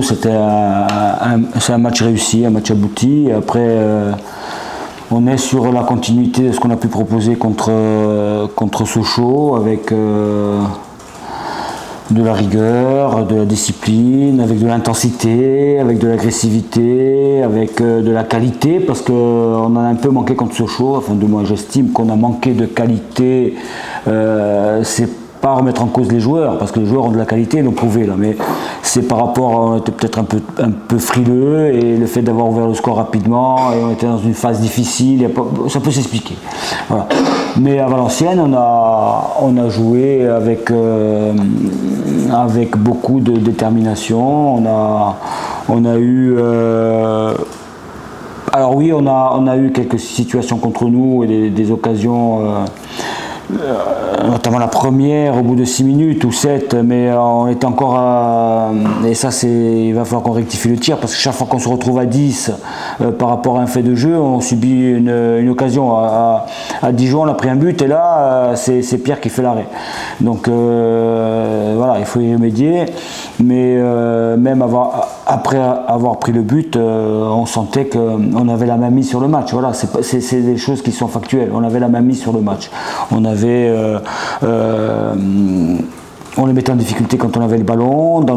C'était un match réussi, un match abouti. Après, on est sur la continuité de ce qu'on a pu proposer contre Sochaux, avec de la rigueur, de la discipline, avec de l'intensité, avec de l'agressivité, avec de la qualité, parce qu'on a un peu manqué contre Sochaux. Enfin, moi, j'estime qu'on a manqué de qualité. C'est pas remettre en cause les joueurs, parce que les joueurs ont de la qualité, ils l'ont prouvé là, mais c'est par rapport, on était peut-être un peu frileux, et le fait d'avoir ouvert le score rapidement, et on était dans une phase difficile, ça peut s'expliquer. Voilà. Mais à Valenciennes, on a joué avec beaucoup de détermination. On a eu alors oui, on a eu quelques situations contre nous et des occasions, notamment la première au bout de 6 minutes ou 7, mais on est encore et ça, il va falloir qu'on rectifie le tir, parce que chaque fois qu'on se retrouve à 10 par rapport à un fait de jeu, on subit une occasion. À Dijon, on a pris un but, et là c'est Pierre qui fait l'arrêt. Donc voilà, il faut y remédier, mais même après avoir pris le but, on sentait qu'on avait la main mise sur le match. Voilà, c'est des choses qui sont factuelles. On avait la main mise sur le match. On les mettait en difficulté quand on avait le ballon. Dans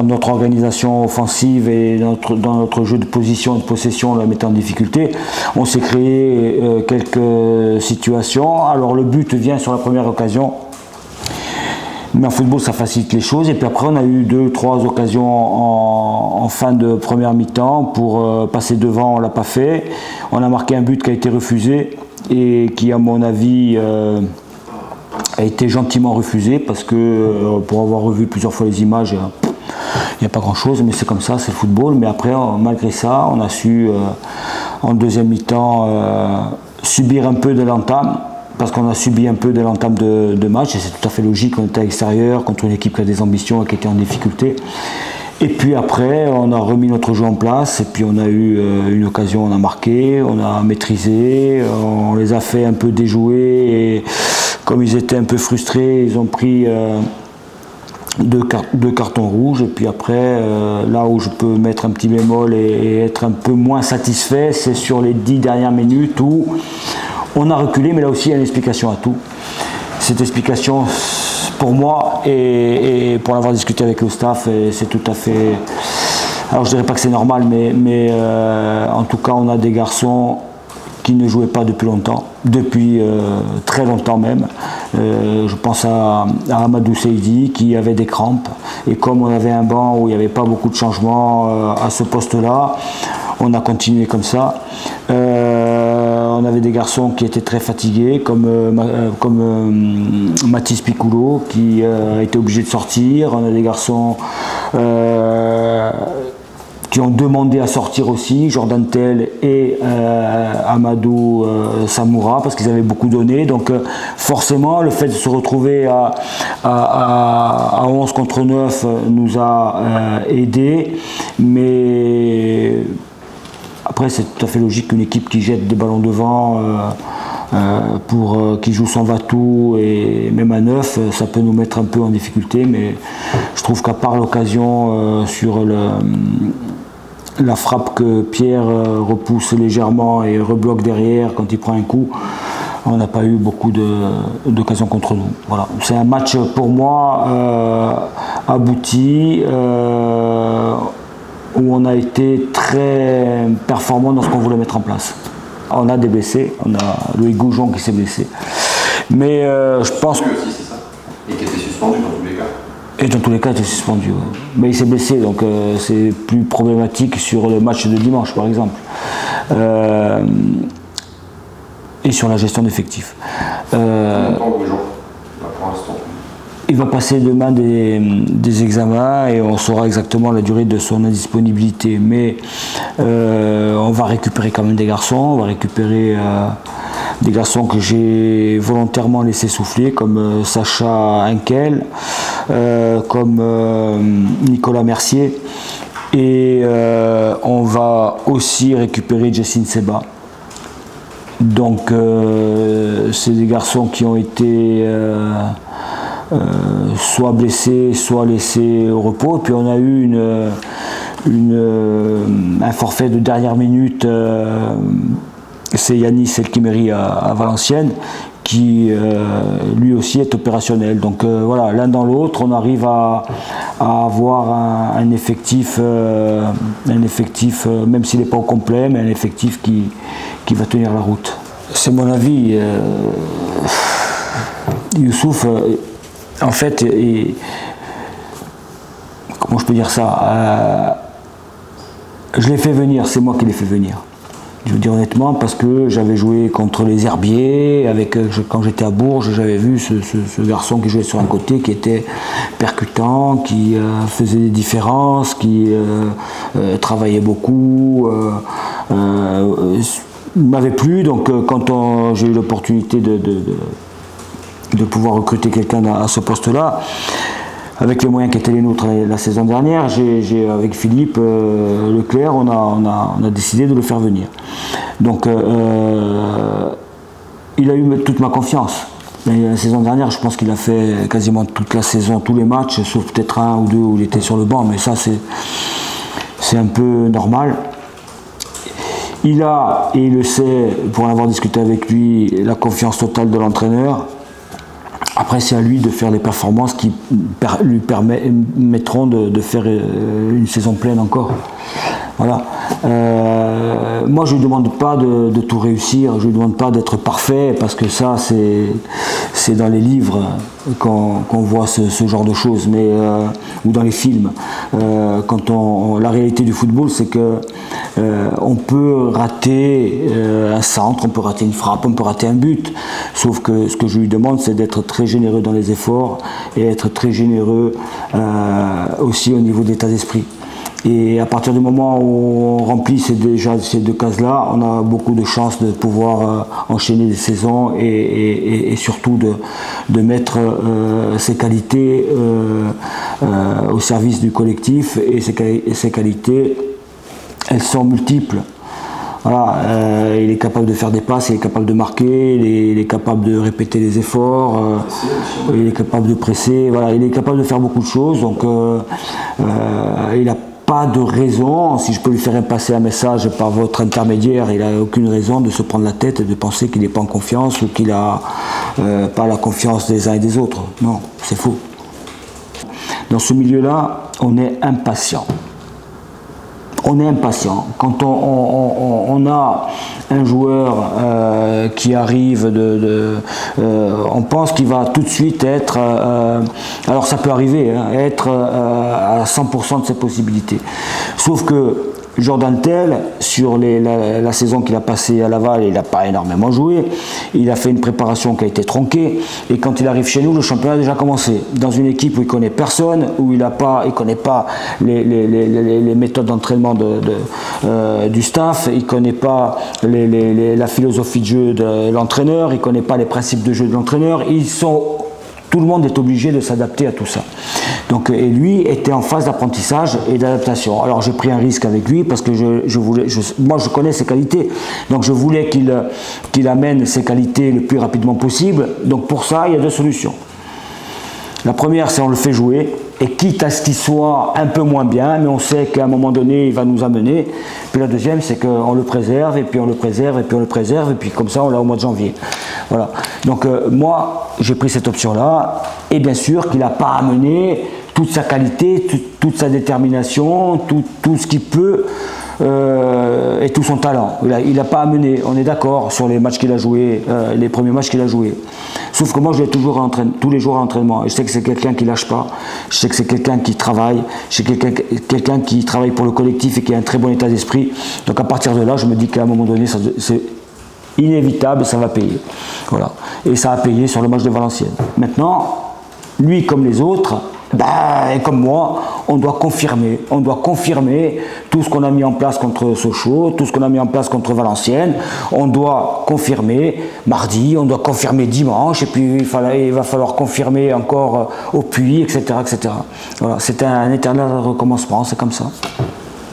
notre organisation offensive et dans notre jeu de position et de possession, on la mettait en difficulté. On s'est créé quelques situations. Alors le but vient sur la première occasion. Mais en football, ça facilite les choses. Et puis après, on a eu 2-3 occasions en fin de première mi-temps pour passer devant. On ne l'a pas fait. On a marqué un but qui a été refusé, et qui, à mon avis, a été gentiment refusé, parce que pour avoir revu plusieurs fois les images, il n'y a pas grand-chose, mais c'est comme ça, c'est le football. Mais après, malgré ça, on a su, en deuxième mi-temps, subir un peu de l'entame. Parce qu'on a subi un peu de l'entame de match, et c'est tout à fait logique. On était à l'extérieur contre une équipe qui a des ambitions et qui était en difficulté. Et puis après, on a remis notre jeu en place, et puis on a eu une occasion, on a marqué, on a maîtrisé, on les a fait un peu déjouer, et comme ils étaient un peu frustrés, ils ont pris deux cartons rouges. Et puis après, là où je peux mettre un petit bémol et être un peu moins satisfait, c'est sur les 10 dernières minutes où on a reculé, mais là aussi il y a une explication à tout. Cette explication, pour moi, et pour l'avoir discuté avec le staff, c'est tout à fait... Alors je dirais pas que c'est normal, mais en tout cas, on a des garçons qui ne jouaient pas depuis longtemps, depuis très longtemps même. Je pense à Amadou Seydi, qui avait des crampes, et comme on avait un banc où il n'y avait pas beaucoup de changements à ce poste-là, on a continué comme ça. On avait des garçons qui étaient très fatigués, comme Mathis Piccolo, qui a été obligé de sortir. On a des garçons qui ont demandé à sortir aussi, Jordan Tell et Amadou Samoura, parce qu'ils avaient beaucoup donné. Donc forcément, le fait de se retrouver à 11 contre 9 nous a aidés, mais après, c'est tout à fait logique qu'une équipe qui jette des ballons devant, qui joue son va-tout, et même à 9, ça peut nous mettre un peu en difficulté. Mais je trouve qu'à part l'occasion sur la frappe que Pierre repousse légèrement et rebloque derrière quand il prend un coup, on n'a pas eu beaucoup d'occasions contre nous. Voilà. C'est un match pour moi abouti, où on a été très performant dans ce qu'on voulait mettre en place. On a des blessés, on a Loïc Goujon qui s'est blessé. Mais je pense que... aussi, c'est ça. Et qui était suspendu dans tous les cas. Et dans tous les cas, il était suspendu. Ouais. Mais il s'est blessé, donc c'est plus problématique sur le match de dimanche, par exemple. Et sur la gestion d'effectifs. Il va passer demain des examens, et on saura exactement la durée de son indisponibilité. Mais on va récupérer quand même des garçons. On va récupérer des garçons que j'ai volontairement laissé souffler, comme Sacha Henkel, comme Nicolas Mercier. Et on va aussi récupérer Jessine Seba. Donc c'est des garçons qui ont été soit blessé, soit laissé au repos. Et puis on a eu un forfait de dernière minute, c'est Yanis El Khmeri à Valenciennes, qui lui aussi est opérationnel. Donc voilà, l'un dans l'autre, on arrive à avoir un effectif, même s'il n'est pas au complet, mais un effectif qui va tenir la route. C'est mon avis. Youssouf, en fait, comment je peux dire ça, je l'ai fait venir, c'est moi qui l'ai fait venir. Je veux dire honnêtement, parce que j'avais joué contre les Herbiers, quand j'étais à Bourges, j'avais vu ce garçon qui jouait sur un côté, qui était percutant, qui faisait des différences, qui travaillait beaucoup. Il m'avait plu, donc quand j'ai eu l'opportunité de pouvoir recruter quelqu'un à ce poste-là, avec les moyens qui étaient les nôtres la saison dernière, avec Philippe Leclerc, on a décidé de le faire venir. Donc il a eu toute ma confiance. La saison dernière, je pense qu'il a fait quasiment toute la saison, tous les matchs, sauf peut-être un ou deux où il était sur le banc, mais ça c'est un peu normal. Il a, et il le sait, pour en avoir discuté avec lui, la confiance totale de l'entraîneur. Après, c'est à lui de faire les performances qui lui permettront de faire une saison pleine encore. Voilà. Moi, je ne lui demande pas de tout réussir, je ne lui demande pas d'être parfait, parce que ça, c'est dans les livres qu'on voit ce genre de choses, ou dans les films. La réalité du football, c'est que on peut rater un centre, on peut rater une frappe, on peut rater un but. Sauf que ce que je lui demande, c'est d'être très généreux dans les efforts et être très généreux aussi au niveau d'état d'esprit. Et à partir du moment où on remplit ces deux cases-là, on a beaucoup de chances de pouvoir enchaîner des saisons et surtout de mettre ses qualités au service du collectif. Et ces qualités, elles sont multiples. Voilà, il est capable de faire des passes, il est capable de marquer, il est capable de répéter les efforts, il est capable de presser, voilà, il est capable de faire beaucoup de choses. Donc il n'a pas de raison, si je peux lui faire passer un message par votre intermédiaire, il n'a aucune raison de se prendre la tête et de penser qu'il n'est pas en confiance ou qu'il n'a pas la confiance des uns et des autres. Non, c'est faux. Dans ce milieu-là, on est impatient. On est impatient. Quand on a un joueur qui arrive, on pense qu'il va tout de suite être, alors ça peut arriver, hein, être à 100% de ses possibilités. Sauf que Jordan Tell, sur la saison qu'il a passée à Laval, il n'a pas énormément joué. Il a fait une préparation qui a été tronquée. Et quand il arrive chez nous, le championnat a déjà commencé. Dans une équipe où il ne connaît personne, où il ne connaît pas les méthodes d'entraînement du staff, il ne connaît pas la philosophie de jeu de l'entraîneur, il ne connaît pas les principes de jeu de l'entraîneur. Tout le monde est obligé de s'adapter à tout ça. Donc, et lui était en phase d'apprentissage et d'adaptation. Alors j'ai pris un risque avec lui parce que moi je connais ses qualités. Donc je voulais qu'il amène ses qualités le plus rapidement possible. Donc pour ça, il y a deux solutions. La première, c'est on le fait jouer, et quitte à ce qu'il soit un peu moins bien, mais on sait qu'à un moment donné, il va nous amener. Puis la deuxième, c'est qu'on le préserve, et puis on le préserve, et puis on le préserve, et puis comme ça, on l'a au mois de janvier. Voilà. Donc moi, j'ai pris cette option-là, et bien sûr qu'il n'a pas amené toute sa qualité, toute sa détermination, tout ce qu'il peut, et tout son talent. Il n'a pas amené, on est d'accord, sur les matchs qu'il a joués, les premiers matchs qu'il a joués. Sauf que moi, je l'ai toujours tous les jours à l'entraînement. Et je sais que c'est quelqu'un qui ne lâche pas. Je sais que c'est quelqu'un qui travaille. Je sais que c'est quelqu'un qui travaille pour le collectif et qui a un très bon état d'esprit. Donc à partir de là, je me dis qu'à un moment donné, c'est inévitable, ça va payer. Voilà. Et ça a payé sur le match de Valenciennes. Maintenant, lui comme les autres, et comme moi, on doit confirmer tout ce qu'on a mis en place contre Sochaux, tout ce qu'on a mis en place contre Valenciennes. On doit confirmer mardi, on doit confirmer dimanche, et puis il va falloir confirmer encore au Puy, etc. etc. Voilà, c'est un éternel recommencement, c'est comme ça.